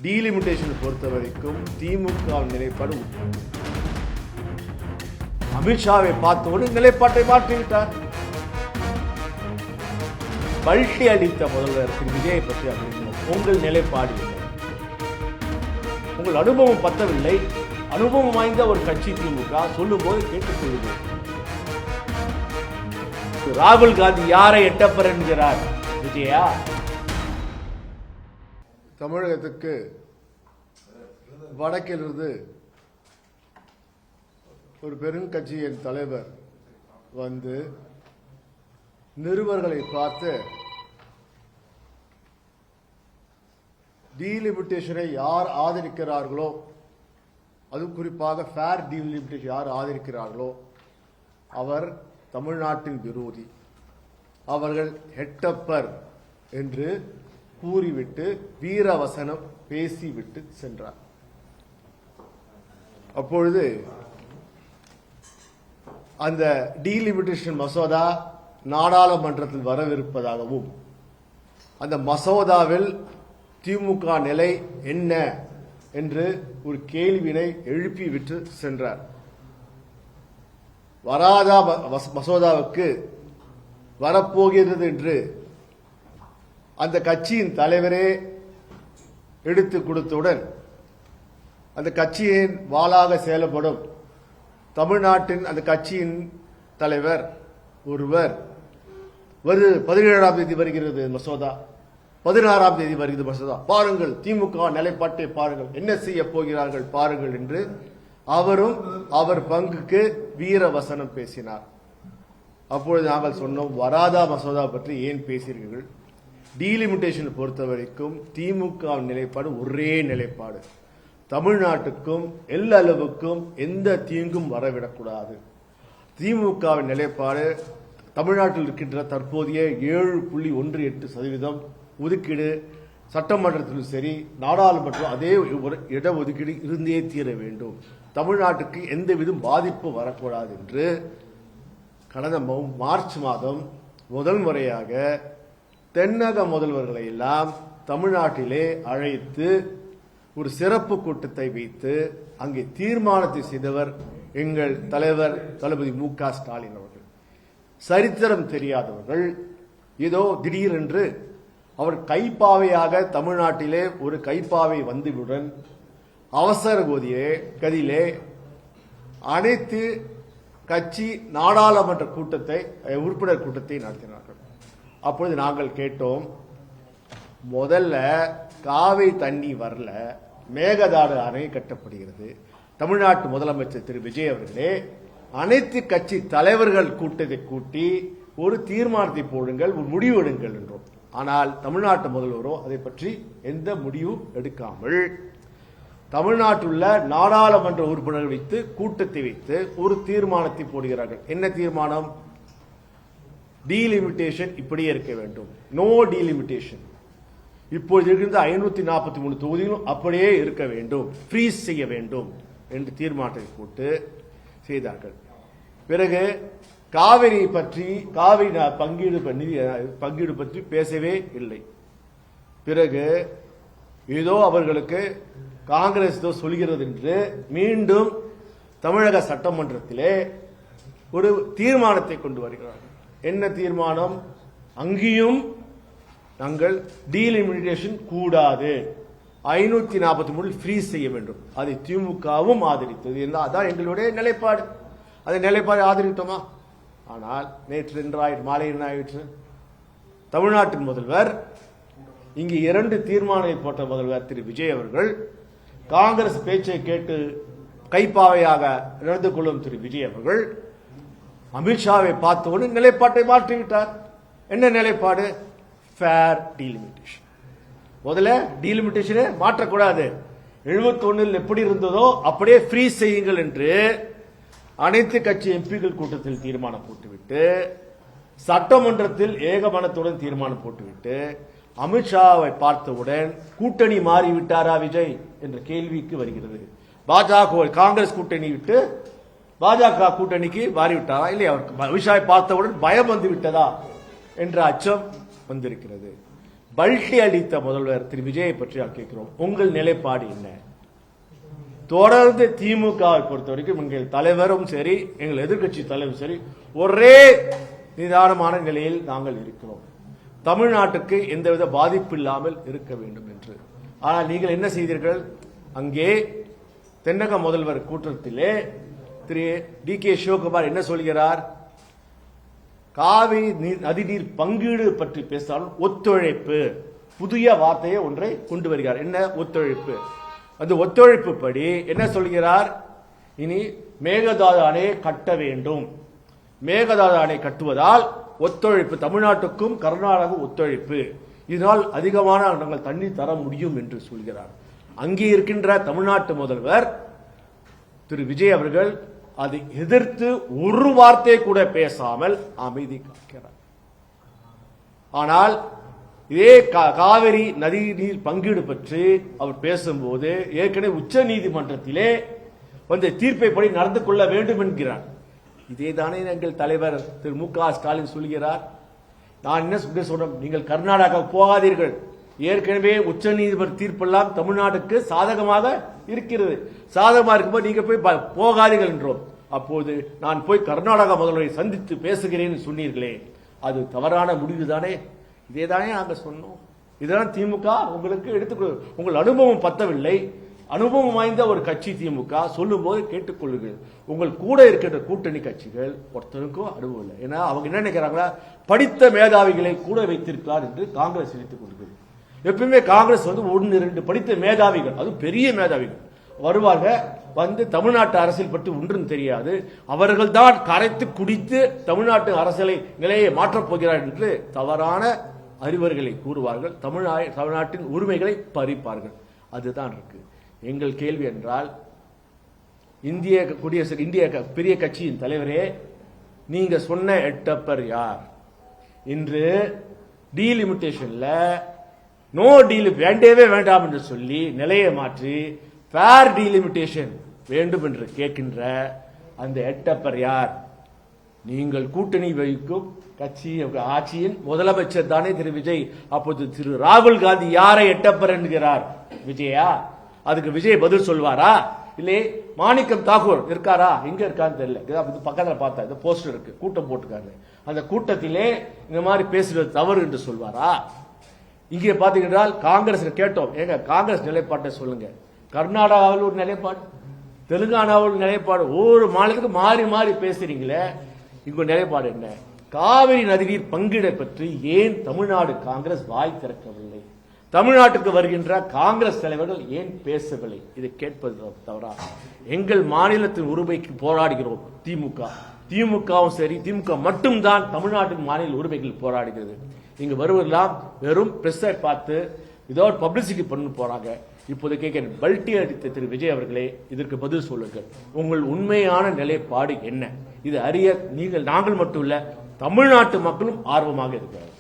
Delimitation பொறுத்த வரைக்கும் திமுக நிலைப்பாடு அமித்ஷாவை பார்த்தோடு நிலைப்பாட்டை மாற்றிவிட்டார். பல்ட்டி அடித்த முதல்வர் திரு விஜயை பற்றி அறிவிக்கிறோம். உங்கள் நிலைப்பாடு உங்கள் அனுபவம் பத்தவில்லை. அனுபவம் வாய்ந்த ஒரு கட்சி திமுக சொல்லும் போது கேட்டுக்கொள்ளுங்கள். ராகுல் காந்தி யாரை எட்டப்பர் என்கிறார்? விஜயா? தமிழகத்துக்கு வடக்கிலிருந்து ஒரு பெருங்கட்சியின் தலைவர் வந்து நிருபர்களை பார்த்து டீலிமிட்டேஷனை யார் ஆதரிக்கிறார்களோ, அது குறிப்பாக ஃபேர் டீலிமிட்டேஷன் யார் ஆதரிக்கிறார்களோ அவர் தமிழ்நாட்டின் விரோதி, அவர்கள் ஹெட்டப்பர் என்று கூறிவிட்டு வீரவசனம் பேசிவிட்டு சென்றார். அப்பொழுது அந்த டீலிமிட்டேஷன் மசோதா நாடாளுமன்றத்தில் வரவிருப்பதாகவும் அந்த மசோதாவில் திமுக நிலை என்ன என்று ஒரு கேள்வியினை எழுப்பிவிட்டு சென்றார். வராத மசோதாவுக்கு வரப்போகிறது என்று அந்த கட்சியின் தலைவரே எடுத்து கொடுத்தவுடன் அந்த கட்சியின் வாளாக செயல்படும் தமிழ்நாட்டின் அந்த கட்சியின் தலைவர் ஒருவர் 17ஆம் தேதி வருகிறது மசோதா, 16ஆம் தேதி வருகிறது மசோதா, பாருங்கள் திமுக நிலைப்பாட்டை பாருங்கள், என்ன செய்ய போகிறார்கள் பாருங்கள் என்று அவரும் அவர் பங்குக்கு வீரவசனம் பேசினார். அப்பொழுது நாங்கள் சொன்னோம், வராதா மசோதா பற்றி ஏன் பேசுகிறீர்கள்? டீலிமிட்டேஷன் பொறுத்த வரைக்கும் திமுக நிலைப்பாடு ஒரே நிலைப்பாடு, தமிழ்நாட்டுக்கும் எல்லளவுக்கும் எந்த தீங்கும் வரவிடக்கூடாது. திமுகவின் நிலைப்பாடு தமிழ்நாட்டில் இருக்கின்ற தற்போதைய 7.18% ஒதுக்கீடு சட்டமன்றத்திலும் சரி நாடாளுமன்றம் அதே இடஒதுக்கீடு இருந்தே தீர வேண்டும், தமிழ்நாட்டுக்கு எந்தவித பாதிப்பு வரக்கூடாது என்று கடந்த மார்ச் மாதம் முதல் முறையாக தென்னக முதல்வர்களை எல்லாம் தமிழ்நாட்டிலே அழைத்து ஒரு சிறப்பு கூட்டத்தை வைத்து அங்கே தீர்மானத்தை செய்தவர் எங்கள் தலைவர் தளபதி மு.க. ஸ்டாலின் அவர்கள். சரித்திரம் தெரியாதவர்கள் ஏதோ திடீரென்று அவர் கைப்பாவையாக தமிழ்நாட்டிலே ஒரு கைப்பாவை வந்தவுடன் அவசர கதியிலே அனைத்து கட்சி நாடாளுமன்ற கூட்டத்தை உறுப்பினர் கூட்டத்தை நடத்தினார்கள். அப்பொழுது நாங்கள் கேட்டோம், முதல்ல காவிரி தண்ணி வரல, மேகதாடு அணை கட்டப்படுகிறது, தமிழ்நாட்டு முதலமைச்சர் திரு விஜய் அவர்களே அனைத்து கட்சி தலைவர்கள் கூட்டத்தை கூட்டி ஒரு தீர்மானத்தை போடுங்கள், ஒரு முடிவு எடுங்கள் என்றோம். ஆனால் தமிழ்நாட்டு முதல்வரோ அதை பற்றி எந்த முடிவும் எடுக்காமல் தமிழ்நாட்டில் உள்ள நாடாளுமன்ற உறுப்பினர்கள் வைத்து கூட்டத்தை வைத்து ஒரு தீர்மானத்தை போடுகிறார்கள். என்ன தீர்மானம்? டீலிமிட்டேஷன் இப்படியே இருக்க வேண்டும், நோ டீலிமிட்டேஷன், இப்போது இருக்கின்ற 543 தொகுதிகளும் அப்படியே இருக்க வேண்டும், ஃப்ரீஸ் செய்ய வேண்டும் என்று தீர்மானத்தை போட்டு செய்தார்கள். பிறகு காவிரி பங்கீடு பற்றி பேசவே இல்லை. பிறகு ஏதோ அவர்களுக்கு காங்கிரஸ் ஏதோ சொல்கிறது என்று மீண்டும் தமிழக சட்டமன்றத்திலே ஒரு தீர்மானத்தை கொண்டு வருகிறார்கள். என்ன தீர்மானம்? அங்கேயும் நாங்கள் டீலிமிட்டேஷன் கூடாது, 543 ஃப்ரீஸ் செய்ய வேண்டும். அதை திமுகவும் ஆதரித்தது. அதான் எங்களுடைய நிலைப்பாடு. அதை நிலைப்பாடு ஆதரித்தோமா? ஆனால் நேற்று மாலை என்ன ஆயிற்று? தமிழ்நாட்டின் முதல்வர், இங்கு 2 தீர்மானத்தை போட்ட முதல்வர் திரு விஜய் அவர்கள், காங்கிரஸ் பேச்சை கேட்டு கைப்பாவையாக நடந்து கொள்ளும் திரு விஜய் அவர்கள் அமித்ஷாவை பார்த்தோடு நிலைப்பாட்டை மாற்றிவிட்டார். என்ன நிலைப்பாடு? Fair delimitation. முதல்ல டீலிமிட்டேஷனை மாற்றக்கூடாது, 71 எப்படி இருந்ததோ அப்படியே ஃப்ரீஸ் செய்யுங்கள் என்று அனைத்து கட்சி எம்பிக்கள் கூட்டத்தில் தீர்மானம் போட்டுவிட்டு சட்டமன்றத்தில் ஏகமனத்துடன் தீர்மானம் போட்டுவிட்டு அமித்ஷாவை பார்த்தவுடன் கூட்டணி மாறிவிட்டாரா விஜய் என்ற கேள்விக்கு வருகிறது. பாஜக காங்கிரஸ் கூட்டணி விட்டு பாஜக கூட்டணிக்கு மாறிவிட்டாரா இல்லை, அவருக்கு அமித்ஷாவை பார்த்தவுடன் பயம் வந்து விட்டதா என்ற அச்சம் வந்திருக்கிறது. பல்டி அடித்த முதல்வர் திரு விஜயை பற்றி கேட்கிறோம். உங்கள் நிலைப்பாடு என்ன? தொடர்ந்து திமுகவை பொறுத்த வரைக்கும் எங்கள் தலைவரும் சரி, எங்கள் எதிர்கட்சி தலைவரும் சரி, ஒரே நிதானமான நிலையில் நாங்கள் இருக்கிறோம். தமிழ்நாட்டுக்கு எந்தவித பாதிப்பு இல்லாமல் இருக்க வேண்டும் என்று. ஆனால் நீங்கள் என்ன செய்தீர்கள்? அங்கே தென்னக முதல்வர் கூட்டத்திலே திரு DK சிவகுமார் என்ன சொல்கிறார்? காவிரி நதிநீர் பங்கீடு பற்றி பேசினாலும் ஒத்துழைப்பு, புதிய வார்த்தையை ஒன்றை கொண்டு வருகிறார். என்ன ஒத்துழைப்பு? அந்த ஒத்துழைப்பு படி என்ன சொல்கிறார்? இனி மேகதாது அணையை கட்ட வேண்டும். மேகதாது அணை கட்டுவதால் ஒத்துழைப்பு, தமிழ்நாட்டுக்கும் கர்நாடக ஒத்துழைப்பு, இதனால் அதிகமான நாங்கள் தண்ணீர் தர முடியும் என்று சொல்கிறார். அங்கே இருக்கின்ற தமிழ்நாட்டு முதல்வர் திரு விஜய் அவர்கள் அதை எதிர்த்து ஒரு வார்த்தை கூட பேசாமல் அமைதி காக்கிறார். ஆனால் இதே காவிரி நதி நீர் பங்கீடு பற்றி அவர் பேசும்போது ஏற்கனவே உச்ச நீதிமன்றத்திலே வந்து தீர்ப்பை படி நடந்து கொள்ள வேண்டும் என்கிறார். இதேதானே எங்கள் தலைவர் திரு MK ஸ்டாலின் சொல்கிறார். நான் என்ன சொல்றேன்? நீங்கள் கர்நாடகா போகாதீர்கள். ஏற்கனவே உச்ச நீதிமன்ற தீர்ப்பெல்லாம் தமிழ்நாட்டுக்கு சாதகமாக இருக்கிறது. சாதகமாக இருக்கும்போது நீங்க போய் போகாதீர்கள் என்றோம். அப்போது நான் போய் கர்நாடகா முதல்வரை சந்தித்து பேசுகிறேன் சொன்னீர்களே, அது தவறான முடிவு தானே? இதேதானே நாங்க சொன்னோம். இதெல்லாம் திமுக உங்களுக்கு எடுத்துக்கொள். உங்கள் அனுபவம் பத்தவில்லை. அனுபவம் வாய்ந்த ஒரு கட்சி திமுக சொல்லும் போது கேட்டுக்கொள்ளுங்கள். உங்கள் கூட இருக்கின்ற கூட்டணி கட்சிகள் ஒருத்தருக்கும் அனுபவம் இல்லை. ஏன்னா அவங்க என்ன நினைக்கிறாங்களா, படித்த மேதாவிகளை கூட வைத்திருக்கிறார் என்று காங்கிரஸ் நினைத்துக் கொள்கிறது. எப்பவுமே காங்கிரஸ் வந்து 1-2 படித்த மேதாவிகள், அது பெரிய மேதாவிகள் வருவார்கள். வந்து தமிழ்நாட்டு அரசியல் பற்றி ஒன்றும் தெரியாது, அவர்கள் தான் கரைத்து குடித்து தமிழ்நாட்டு அரசியலை நிலையை மாற்றப் போகிறார் என்று தவறான அறிவர்களை கூறுவார்கள். தமிழ்நாட்டின் உரிமைகளை பறிப்பார்கள். அதுதான் இருக்கு. எங்கள் கேள்வி என்றால், இந்திய குடியரசு இந்திய பெரிய கட்சியின் தலைவரே, நீங்க சொன்ன எட்டப்பர் யார்? இன்று டீலிமிட்டேஷன்ல நோ டீல் வேண்டவே வேண்டாம் என்று சொல்லி நிலையை மாற்றி ஃபேர் டீலிமிட்டேஷன் வேண்டும் என்று கேட்கின்ற அந்த எட்டப்பர் யார்? நீங்கள் கூட்டணி வைக்கும் கட்சி ஆட்சியின் முதலமைச்சர் தானே திரு விஜய். அப்போது திரு ராகுல் காந்தி யாரை எட்டப்பர் என்கிறார்? விஜயா? அதுக்கு விஜய் பதில் சொல்வாரா? இல்லை மாணிக்கம் தாக்கூர் இருக்காரா? எங்க இருக்கான்னு தெரியல. பக்கத்தில் பார்த்தா இந்த போஸ்டர் இருக்கு, கூட்டம் போட்டுக்காரு. அந்த கூட்டத்திலே இந்த மாதிரி பேசுறது தவறு என்று சொல்வாரா? இங்கே பாத்தீங்கன்னா காங்கிரஸ் கேட்டோம், ஏங்க காங்கிரஸ் நிலைப்பாட்டை சொல்லுங்க. கர்நாடகாவில் ஒரு நிலைப்பாடு, தெலுங்கானாவில் நிலைப்பாடு, ஒவ்வொரு மாநிலத்துக்கு மாறி மாறி பேசுறீங்களே, இங்க நிலைப்பாடு என்ன? காவிரி நதிநீர் பங்கீடை பற்றி ஏன் தமிழ்நாடு காங்கிரஸ் வாய் திறக்கவில்லை? தமிழ்நாட்டுக்கு வருகின்ற காங்கிரஸ் தலைவர்கள் ஏன் பேசவில்லை? இதை கேட்பது தவறா? எங்கள் மாநிலத்தின் உரிமைக்கு போராடுகிறோம். திமுகவும் சரி, திமுக மட்டும்தான் தமிழ்நாட்டின் மாநில உரிமைகள் போராடுகிறது. இங்க வருவதெல்லாம் வெறும் பிரஸ்ஸை பார்த்து ஏதோ பப்ளிசிட்டி பண்ண போறாங்க. இப்போது கேட்க பல்டி அடித்த திரு விஜய் அவர்களே, இதற்கு பதில் சொல்லுங்கள். உங்கள் உண்மையான நிலைப்பாடு என்ன? இது அறிய நாங்கள் மட்டும் இல்ல, தமிழ்நாட்டு மக்களும் ஆர்வமாக இருக்கிறார்கள்.